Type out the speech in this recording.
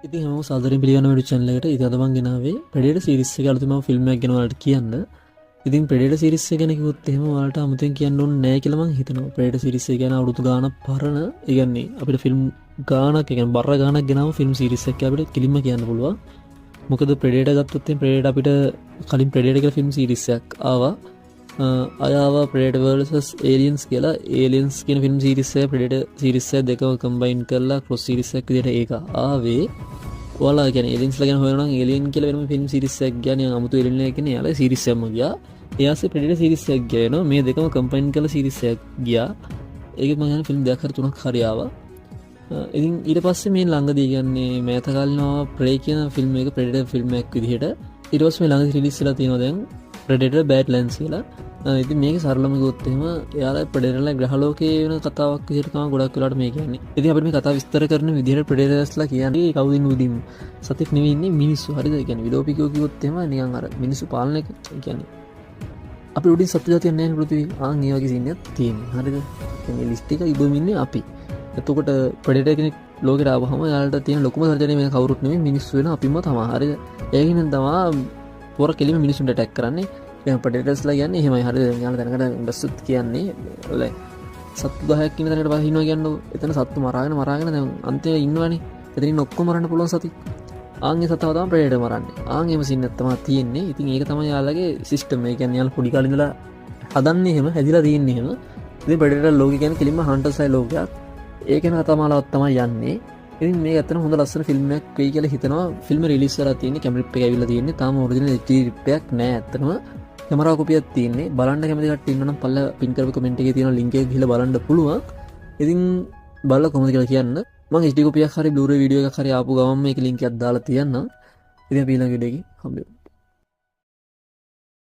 ඉතින් හැමෝම සාදරයෙන් පිළිගන්න YouTube channel එකට. ඉතින් අද මම ගෙනාවේ Predator series එකේ අලුතෙන් මම ෆිල්ම් එකක් ගැන ඔයාලට කියන්න. ඉතින් Predator series එක ගැන කිව්වොත් එහෙම ඔයාලට 아무තෙන් කියන්න ඕනේ නැහැ කියලා මම හිතනවා. Predator series එක ගැන අවුරුදු ගාණක් පරණ, ඒ කියන්නේ අපිට ෆිල්ම් ගාණක්, ඒ කියන්නේ බර ගාණක් ගෙනාව ෆිල්ම් series එකක් අපිට කිලින්ම කියන්න පුළුවන්. මොකද Predator ගත්තොත් එහෙනම් Predator අපිට කලින් Predator කියලා ෆිල්ම් series එකක් ආවා. අයාවා Predator vs Aliens කියලා Aliens කියන ෆිල්ම් series එක Predator series එක දෙකම combine කරලා cross series එකක් විදිහට ඒක ආවේ. ඔයාලා කියන්නේ Aliens ලා ගැන හොයනවා නම් Alien කියලා වෙනම ෆිල්ම් series එකක් ගියානේ. අමුතු Alien එකක් කියන්නේ යාලා series එකක්ම ගියා. ඊයාසේ Predator series එකක් ගියා. මේ දෙකම combine කරලා series එකක් ගියා. ඒකෙත් මම යන ෆිල්ම් දෙකක් හරි තුනක් හරි ආවා. ඉතින් ඊට පස්සේ මේ ළඟදී කියන්නේ මෑත කාලිනව Prey කියන ෆිල්ම් එක Predator ෆිල්ම් එකක් විදිහට ඊට පස්සේ මේ ළඟදී රිලීස් වෙලා තියෙනවා දැන් Predator Badlands කියලා. ඉතින් මේක සරලම ගොත් එහෙම එයාලා Predatorලා ග්‍රහලෝකයේ වෙන කතාවක් විදිහට තමයි ගොඩක් වෙලාවට මේ කියන්නේ. ඉතින් අපිට මේ කතාව විස්තර කරන විදිහට Predatorස්ලා කියන්නේ කවුදින් උදින් සතෙක් නෙවෙයි ඉන්නේ මිනිස්සු. හරිද? ඒ කියන්නේ විලෝපිකයෝ කිව්වොත් එහෙම නිකන් අර මිනිස්සු පාලනය කියන්නේ අපි උඩින් සත්ත්ව జాතියක් නැහැ නේ පෘථිවි. ඒ වගේ සීන් එකක් තියෙනවා. හරිද? කියන්නේ ලිස්ට් එක ඉබම ඉන්නේ අපි. එතකොට Predator කෙනෙක් ලෝකෙට ආවම එයාලට තියෙන ලොකුම සර්ජනය මේ කවුරුත් නෙවෙයි මිනිස්සු වෙන අපිම තමයි. හරිද? ඒකිනෙන් තමයි පොර කෙලිම මිනිස්සුන්ට ඇටැක් කරන්නේ. දැන් Predatorස්ලා කියන්නේ එහෙමයි. හරිද? යාළුවා දැනකට ඉන්ඩස්ට්‍රිත් කියන්නේ ඔය සත්තු 10ක් ඉන්න තැනකට පහිනවා කියන්නේ. එතන සත්තු මරාගෙන දැන් අන්තිමේ ඉන්නවනේ. එතනින් ඔක්කොම මරන්න පුළුවන් සති. ආන්ගේ සතව තමයි Predator මරන්නේ. ආන්ගේම සීන් එක තමයි තියෙන්නේ. ඉතින් ඒක තමයි යාළුවගේ සිස්ටම්. ඒ කියන්නේ යාළුවා පොඩි කාලේ ඉඳලා හදන්නේ එහෙම, හැදිලා තියෙන්නේ එහෙම. ඉතින් Predator ලෝකේ කියන්නේ කෙලින්ම හන්ටර්ස්ලා ලෝකයක්. ඒක න කතාමාලාවක් තමයි යන්නේ. ඉතින් මේක ඇත්තටම හොඳ ලස්සන ෆිල්ම් එකක් වෙයි කියලා හිතනවා. ෆිල්ම රිලීස් කරලා තියෙන්නේ කැමරා එක ඇවිල්ලා තියෙන්නේ. තාම ඔරිජිනල් HD රිප් එකක් නෑ ඇත්තටම. කැමරා කොපියක් තියෙන්නේ. බලන්න කැමති කට්ටිය ඉන්නවනම් පල්ලා පින් කරපු කමෙන්ට් එකේ තියෙන link එක ගිහලා බලන්න පුළුවන්. ඉතින් බලලා කොහොමද කියලා කියන්න. මම HD කොපියක් හරි Blu-ray වීඩියෝ එකක් හරි ආපු ගමන් මේක link එකක් දාලා තියන්නම්. ඉතින් අපි ඊළඟ වීඩියෝ එකේ හම්බෙමු.